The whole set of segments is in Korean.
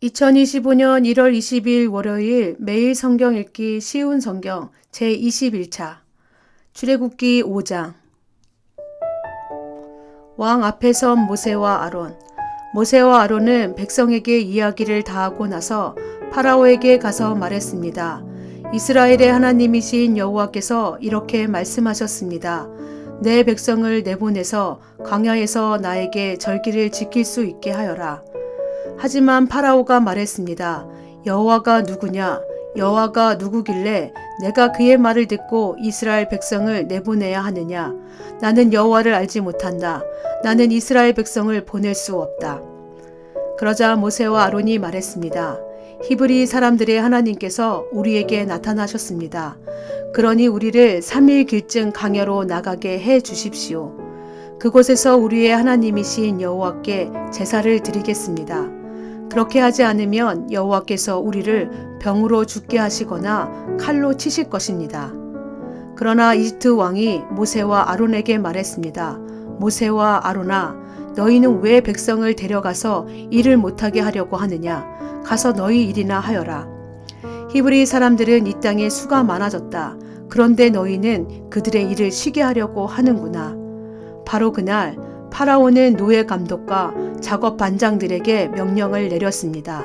2025년 1월 20일 월요일 매일 성경 읽기 쉬운 성경 제21차 출애굽기 5장. 왕 앞에 선 모세와 아론. 모세와 아론은 백성에게 이야기를 다 하고 나서 파라오에게 가서 말했습니다. 이스라엘의 하나님이신 여호와께서 이렇게 말씀하셨습니다. 내 백성을 내보내서 광야에서 나에게 절기를 지킬 수 있게 하여라. 하지만 파라오가 말했습니다. 여호와가 누구냐? 여호와가 누구길래 내가 그의 말을 듣고 이스라엘 백성을 내보내야 하느냐? 나는 여호와를 알지 못한다. 나는 이스라엘 백성을 보낼 수 없다. 그러자 모세와 아론이 말했습니다. 히브리 사람들의 하나님께서 우리에게 나타나셨습니다. 그러니 우리를 3일 길쯤 광야로 나가게 해 주십시오. 그곳에서 우리의 하나님이신 여호와께 제사를 드리겠습니다. 그렇게 하지 않으면 여호와께서 우리를 병으로 죽게 하시거나 칼로 치실 것입니다. 그러나 이집트 왕이 모세와 아론에게 말했습니다. 모세와 아론아, 너희는 왜 백성을 데려가서 일을 못하게 하려고 하느냐? 가서 너희 일이나 하여라. 히브리 사람들은 이 땅에 수가 많아졌다. 그런데 너희는 그들의 일을 쉬게 하려고 하는구나. 바로 그날 파라오는 노예 감독과 작업 반장들에게 명령을 내렸습니다.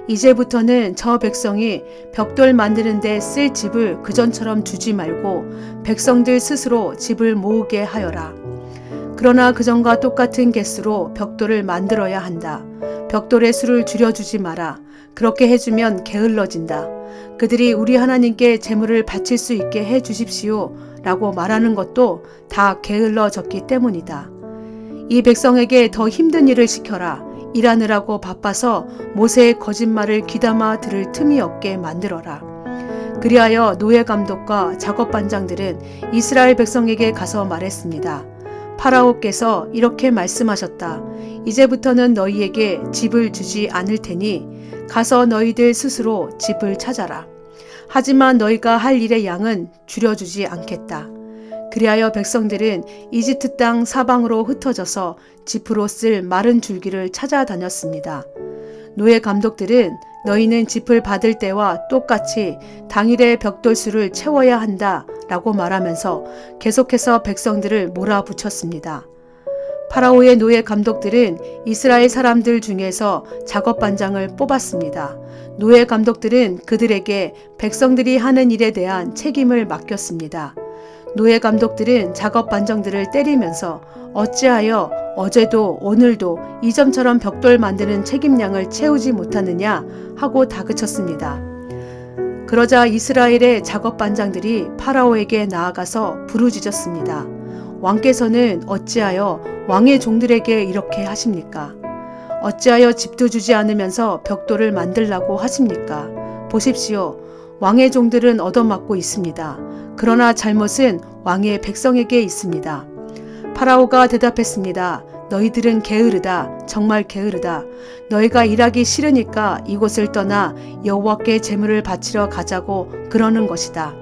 이제부터는 저 백성이 벽돌 만드는 데 쓸 집을 그전처럼 주지 말고 백성들 스스로 집을 모으게 하여라. 그러나 그전과 똑같은 개수로 벽돌을 만들어야 한다. 벽돌의 수를 줄여주지 마라. 그렇게 해주면 게을러진다. 그들이 우리 하나님께 제물을 바칠 수 있게 해 주십시오 라고 말하는 것도 다 게을러졌기 때문이다. 이 백성에게 더 힘든 일을 시켜라. 일하느라고 바빠서 모세의 거짓말을 귀담아 들을 틈이 없게 만들어라. 그리하여 노예 감독과 작업 반장들은 이스라엘 백성에게 가서 말했습니다. 파라오께서 이렇게 말씀하셨다. 이제부터는 너희에게 집을 주지 않을 테니 가서 너희들 스스로 집을 찾아라. 하지만 너희가 할 일의 양은 줄여주지 않겠다. 그리하여 백성들은 이집트 땅 사방으로 흩어져서 짚으로 쓸 마른 줄기를 찾아다녔습니다. 노예 감독들은 너희는 짚을 받을 때와 똑같이 당일의 벽돌수를 채워야 한다 라고 말하면서 계속해서 백성들을 몰아붙였습니다. 파라오의 노예 감독들은 이스라엘 사람들 중에서 작업 반장을 뽑았습니다. 노예 감독들은 그들에게 백성들이 하는 일에 대한 책임을 맡겼습니다. 노예 감독들은 작업 반장들을 때리면서 어찌하여 어제도 오늘도 이전처럼 벽돌 만드는 책임량을 채우지 못하느냐 하고 다그쳤습니다. 그러자 이스라엘의 작업 반장들이 파라오에게 나아가서 부르짖었습니다. 왕께서는 어찌하여 왕의 종들에게 이렇게 하십니까? 어찌하여 집도 주지 않으면서 벽돌을 만들라고 하십니까? 보십시오. 왕의 종들은 얻어맞고 있습니다. 그러나 잘못은 왕의 백성에게 있습니다. 파라오가 대답했습니다. 너희들은 게으르다. 정말 게으르다. 너희가 일하기 싫으니까 이곳을 떠나 여호와께 제물을 바치러 가자고 그러는 것이다.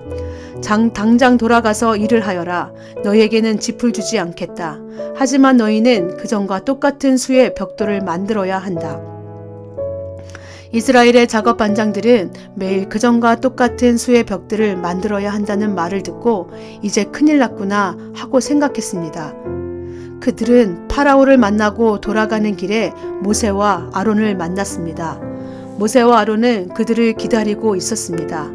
당장 돌아가서 일을 하여라. 너희에게는 짚을 주지 않겠다. 하지만 너희는 그전과 똑같은 수의 벽돌을 만들어야 한다. 이스라엘의 작업 반장들은 매일 그전과 똑같은 수의 벽들을 만들어야 한다는 말을 듣고 이제 큰일 났구나 하고 생각했습니다. 그들은 파라오를 만나고 돌아가는 길에 모세와 아론을 만났습니다. 모세와 아론은 그들을 기다리고 있었습니다.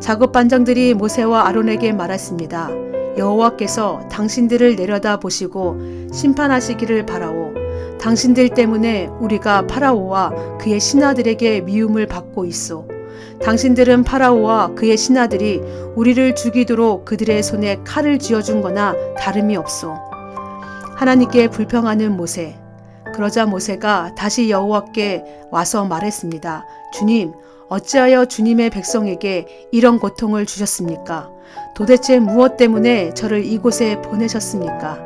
작업 반장들이 모세와 아론에게 말했습니다. 여호와께서 당신들을 내려다 보시고 심판하시기를 바라오. 당신들 때문에 우리가 파라오와 그의 신하들에게 미움을 받고 있소. 당신들은 파라오와 그의 신하들이 우리를 죽이도록 그들의 손에 칼을 쥐어준 거나 다름이 없소. 하나님께 불평하는 모세. 그러자 모세가 다시 여호와께 와서 말했습니다. 주님, 어찌하여 주님의 백성에게 이런 고통을 주셨습니까? 도대체 무엇 때문에 저를 이곳에 보내셨습니까?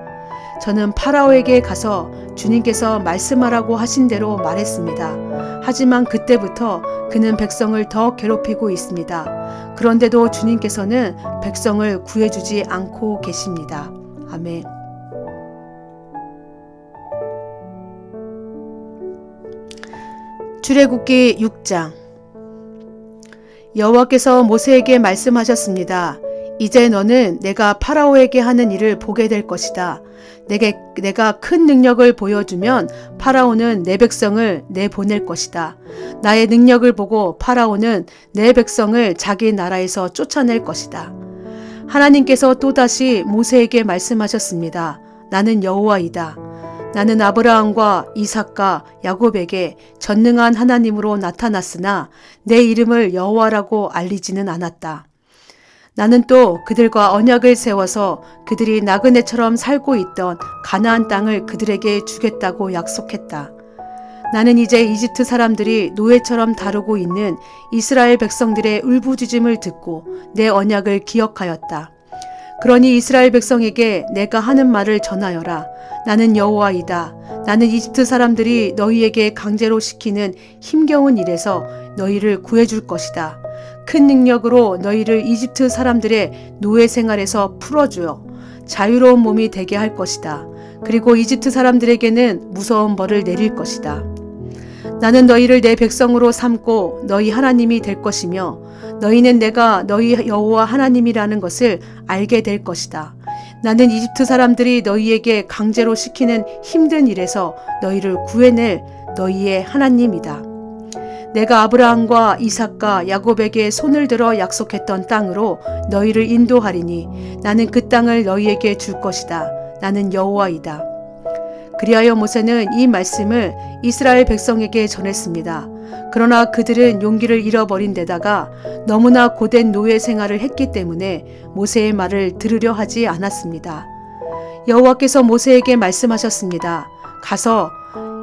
저는 파라오에게 가서 주님께서 말씀하라고 하신 대로 말했습니다. 하지만 그때부터 그는 백성을 더 괴롭히고 있습니다. 그런데도 주님께서는 백성을 구해주지 않고 계십니다. 아멘. 출애굽기 6장. 여호와께서 모세에게 말씀하셨습니다. 이제 너는 내가 파라오에게 하는 일을 보게 될 것이다. 내가 큰 능력을 보여주면 파라오는 내 백성을 내보낼 것이다. 나의 능력을 보고 파라오는 내 백성을 자기 나라에서 쫓아낼 것이다. 하나님께서 또다시 모세에게 말씀하셨습니다. 나는 여호와이다. 나는 아브라함과 이삭과 야곱에게 전능한 하나님으로 나타났으나 내 이름을 여호와라고 알리지는 않았다. 나는 또 그들과 언약을 세워서 그들이 나그네처럼 살고 있던 가나안 땅을 그들에게 주겠다고 약속했다. 나는 이제 이집트 사람들이 노예처럼 다루고 있는 이스라엘 백성들의 울부짖음을 듣고 내 언약을 기억하였다. 그러니 이스라엘 백성에게 내가 하는 말을 전하여라. 나는 여호와이다. 나는 이집트 사람들이 너희에게 강제로 시키는 힘겨운 일에서 너희를 구해줄 것이다. 큰 능력으로 너희를 이집트 사람들의 노예 생활에서 풀어주어 자유로운 몸이 되게 할 것이다. 그리고 이집트 사람들에게는 무서운 벌을 내릴 것이다. 나는 너희를 내 백성으로 삼고 너희 하나님이 될 것이며 너희는 내가 너희 여호와 하나님이라는 것을 알게 될 것이다. 나는 이집트 사람들이 너희에게 강제로 시키는 힘든 일에서 너희를 구해낼 너희의 하나님이다. 내가 아브라함과 이삭과 야곱에게 손을 들어 약속했던 땅으로 너희를 인도하리니 나는 그 땅을 너희에게 줄 것이다. 나는 여호와이다. 그리하여 모세는 이 말씀을 이스라엘 백성에게 전했습니다. 그러나 그들은 용기를 잃어버린 데다가 너무나 고된 노예 생활을 했기 때문에 모세의 말을 들으려 하지 않았습니다. 여호와께서 모세에게 말씀하셨습니다. 가서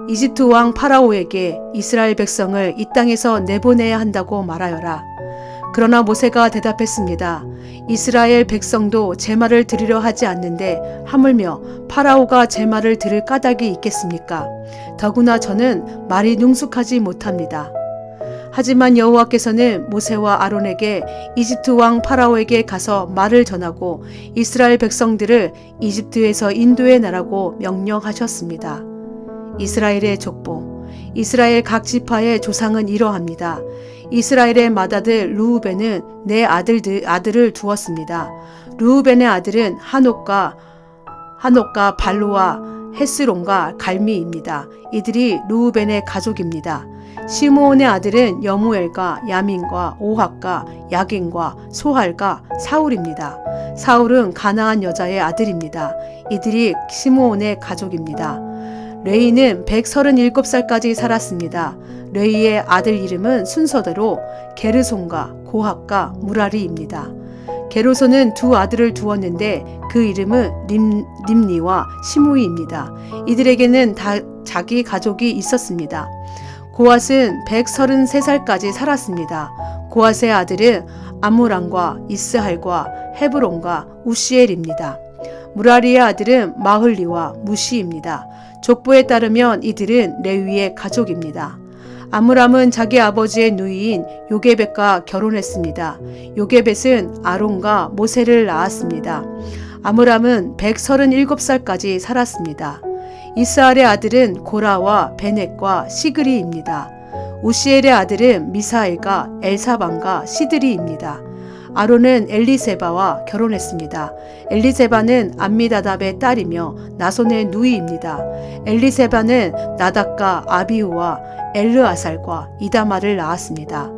이집트 왕 파라오에게 이스라엘 백성을 이 땅에서 내보내야 한다고 말하여라. 그러나 모세가 대답했습니다. 이스라엘 백성도 제 말을 들으려 하지 않는데 하물며 파라오가 제 말을 들을 까닭이 있겠습니까? 더구나 저는 말이 능숙하지 못합니다. 하지만 여호와께서는 모세와 아론에게 이집트 왕 파라오에게 가서 말을 전하고 이스라엘 백성들을 이집트에서 인도해 나라고 명령하셨습니다. 이스라엘의 족보. 이스라엘 각 지파의 조상은 이러합니다. 이스라엘의 맏아들 르우벤은 네 아들을 두었습니다. 르우벤의 아들은 한옥과 발루와 헤스론과 갈미입니다. 이들이 르우벤의 가족입니다. 시므온의 아들은 여무엘과 야민과 오학과 야긴과 소할과 사울입니다. 사울은 가나안 여자의 아들입니다. 이들이 시므온의 가족입니다. 레이는 137살까지 살았습니다. 레이의 아들 이름은 순서대로 게르손과 고학과 무라리입니다. 게르손은 두 아들을 두었는데 그 이름은 림니와 시므이입니다. 이들에게는 다 자기 가족이 있었습니다. 고앗은 133살까지 살았습니다. 고앗의 아들은 아므람과 이스할과 헤브론과 우시엘입니다. 무라리의 아들은 마흘리와 무시입니다. 족보에 따르면 이들은 레위의 가족입니다. 아므람은 자기 아버지의 누이인 요게벳과 결혼했습니다. 요게벳은 아론과 모세를 낳았습니다. 아므람은 137살까지 살았습니다. 이스할의 아들은 고라와 베넷과 시그리입니다. 우시엘의 아들은 미사엘과 엘사반과 시드리입니다. 아론은 엘리세바와 결혼했습니다. 엘리세바는 암미다답의 딸이며 나손의 누이입니다. 엘리세바는 나답과 아비후와 엘르아살과 이다말을 낳았습니다.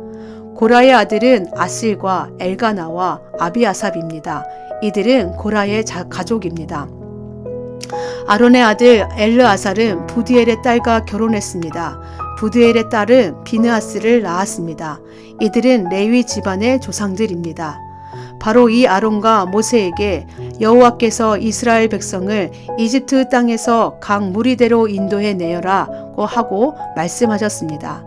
고라의 아들은 아실과 엘가나와 아비아삽입니다. 이들은 고라의 가족입니다. 아론의 아들 엘르아살은 부디엘의 딸과 결혼했습니다. 부디엘의 딸은 비느하스를 낳았습니다. 이들은 레위 집안의 조상들입니다. 바로 이 아론과 모세에게 여호와께서 이스라엘 백성을 이집트 땅에서 각 무리대로 인도해 내어라고 하고 말씀하셨습니다.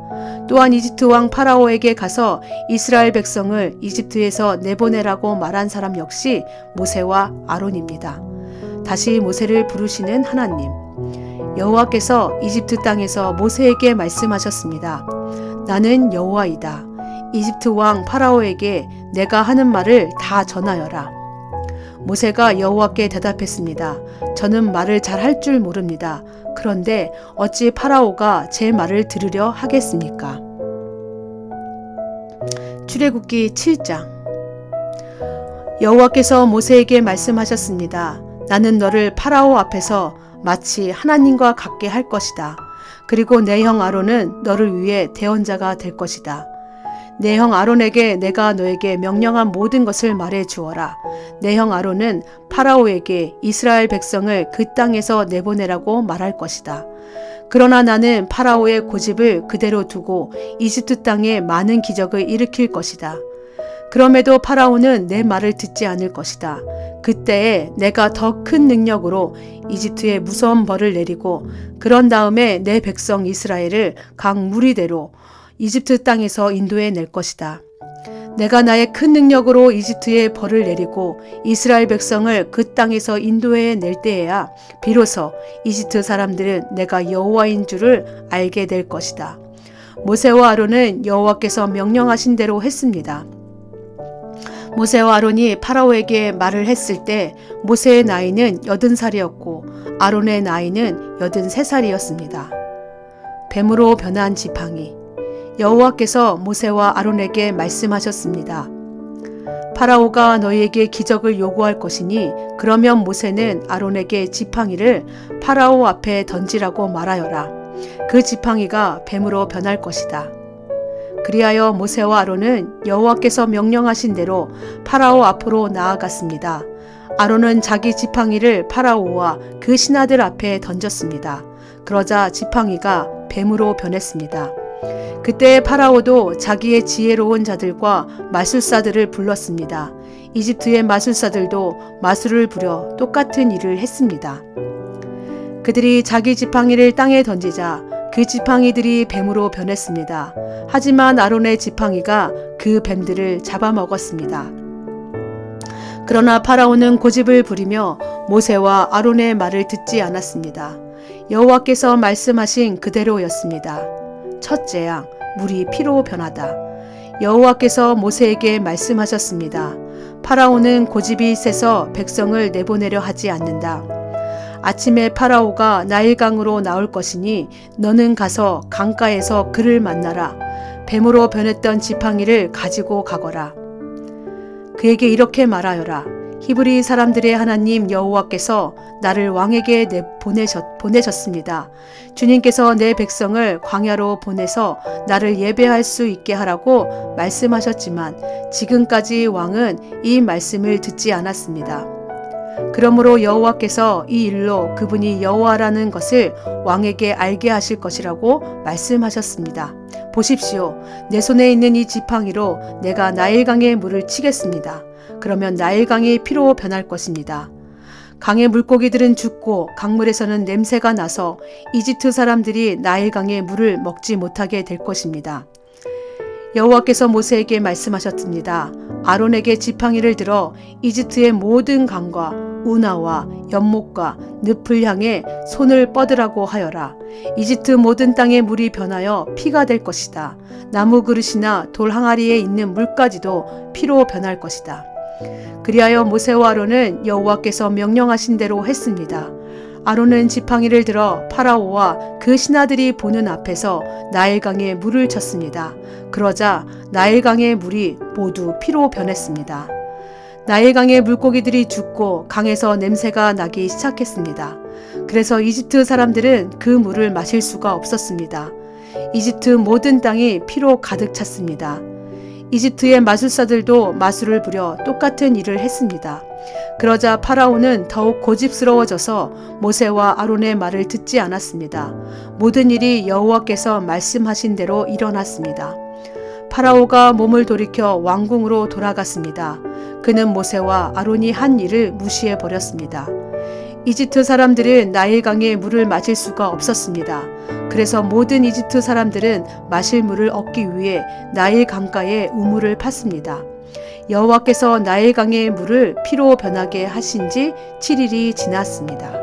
또한 이집트 왕 파라오에게 가서 이스라엘 백성을 이집트에서 내보내라고 말한 사람 역시 모세와 아론입니다. 다시 모세를 부르시는 하나님. 여호와께서 이집트 땅에서 모세에게 말씀하셨습니다. 나는 여호와이다. 이집트 왕 파라오에게 내가 하는 말을 다 전하여라. 모세가 여호와께 대답했습니다. 저는 말을 잘 할 줄 모릅니다. 그런데 어찌 파라오가 제 말을 들으려 하겠습니까? 출애굽기 7장. 여호와께서 모세에게 말씀하셨습니다. 나는 너를 파라오 앞에서 마치 하나님과 같게 할 것이다. 그리고 내 형 아론은 너를 위해 대언자가 될 것이다. 내 형 아론에게 내가 너에게 명령한 모든 것을 말해 주어라. 내 형 아론은 파라오에게 이스라엘 백성을 그 땅에서 내보내라고 말할 것이다. 그러나 나는 파라오의 고집을 그대로 두고 이집트 땅에 많은 기적을 일으킬 것이다. 그럼에도 파라오는 내 말을 듣지 않을 것이다. 그때에 내가 더 큰 능력으로 이집트에 무서운 벌을 내리고 그런 다음에 내 백성 이스라엘을 각 무리대로 이집트 땅에서 인도해 낼 것이다. 내가 나의 큰 능력으로 이집트에 벌을 내리고 이스라엘 백성을 그 땅에서 인도해 낼 때에야 비로소 이집트 사람들은 내가 여호와인 줄을 알게 될 것이다. 모세와 아론은 여호와께서 명령하신 대로 했습니다. 모세와 아론이 파라오에게 말을 했을 때 모세의 나이는 80살이었고 아론의 나이는 83살이었습니다. 뱀으로 변한 지팡이. 여호와께서 모세와 아론에게 말씀하셨습니다. 파라오가 너희에게 기적을 요구할 것이니 그러면 모세는 아론에게 지팡이를 파라오 앞에 던지라고 말하여라. 그 지팡이가 뱀으로 변할 것이다. 그리하여 모세와 아론은 여호와께서 명령하신 대로 파라오 앞으로 나아갔습니다. 아론은 자기 지팡이를 파라오와 그 신하들 앞에 던졌습니다. 그러자 지팡이가 뱀으로 변했습니다. 그때 파라오도 자기의 지혜로운 자들과 마술사들을 불렀습니다. 이집트의 마술사들도 마술을 부려 똑같은 일을 했습니다. 그들이 자기 지팡이를 땅에 던지자 그 지팡이들이 뱀으로 변했습니다. 하지만 아론의 지팡이가 그 뱀들을 잡아먹었습니다. 그러나 파라오는 고집을 부리며 모세와 아론의 말을 듣지 않았습니다. 여호와께서 말씀하신 그대로였습니다. 첫째 양, 물이 피로 변하다. 여호와께서 모세에게 말씀하셨습니다. 파라오는 고집이 세서 백성을 내보내려 하지 않는다. 아침에 파라오가 나일강으로 나올 것이니 너는 가서 강가에서 그를 만나라. 뱀으로 변했던 지팡이를 가지고 가거라. 그에게 이렇게 말하여라. 히브리 사람들의 하나님 여호와께서 나를 왕에게 보내셨습니다. 주님께서 내 백성을 광야로 보내서 나를 예배할 수 있게 하라고 말씀하셨지만 지금까지 왕은 이 말씀을 듣지 않았습니다. 그러므로 여호와께서 이 일로 그분이 여호와라는 것을 왕에게 알게 하실 것이라고 말씀하셨습니다. 보십시오. 내 손에 있는 이 지팡이로 내가 나일강의 물을 치겠습니다. 그러면 나일강이 피로 변할 것입니다. 강의 물고기들은 죽고 강물에서는 냄새가 나서 이집트 사람들이 나일강의 물을 먹지 못하게 될 것입니다. 여호와께서 모세에게 말씀하셨습니다. 아론에게 지팡이를 들어 이집트의 모든 강과 운하와 연못과 늪을 향해 손을 뻗으라고 하여라. 이집트 모든 땅의 물이 변하여 피가 될 것이다. 나무 그릇이나 돌 항아리에 있는 물까지도 피로 변할 것이다. 그리하여 모세와 아론은 여호와께서 명령하신 대로 했습니다. 아론은 지팡이를 들어 파라오와 그 신하들이 보는 앞에서 나일강에 물을 쳤습니다. 그러자 나일강의 물이 모두 피로 변했습니다. 나일강의 물고기들이 죽고 강에서 냄새가 나기 시작했습니다. 그래서 이집트 사람들은 그 물을 마실 수가 없었습니다. 이집트 모든 땅이 피로 가득 찼습니다. 이집트의 마술사들도 마술을 부려 똑같은 일을 했습니다. 그러자 파라오는 더욱 고집스러워져서 모세와 아론의 말을 듣지 않았습니다. 모든 일이 여호와께서 말씀하신 대로 일어났습니다. 파라오가 몸을 돌이켜 왕궁으로 돌아갔습니다. 그는 모세와 아론이 한 일을 무시해 버렸습니다. 이집트 사람들은 나일강의 물을 마실 수가 없었습니다. 그래서 모든 이집트 사람들은 마실 물을 얻기 위해 나일 강가에 우물을 팠습니다. 여호와께서 나일강의 물을 피로 변하게 하신 지 7일이 지났습니다.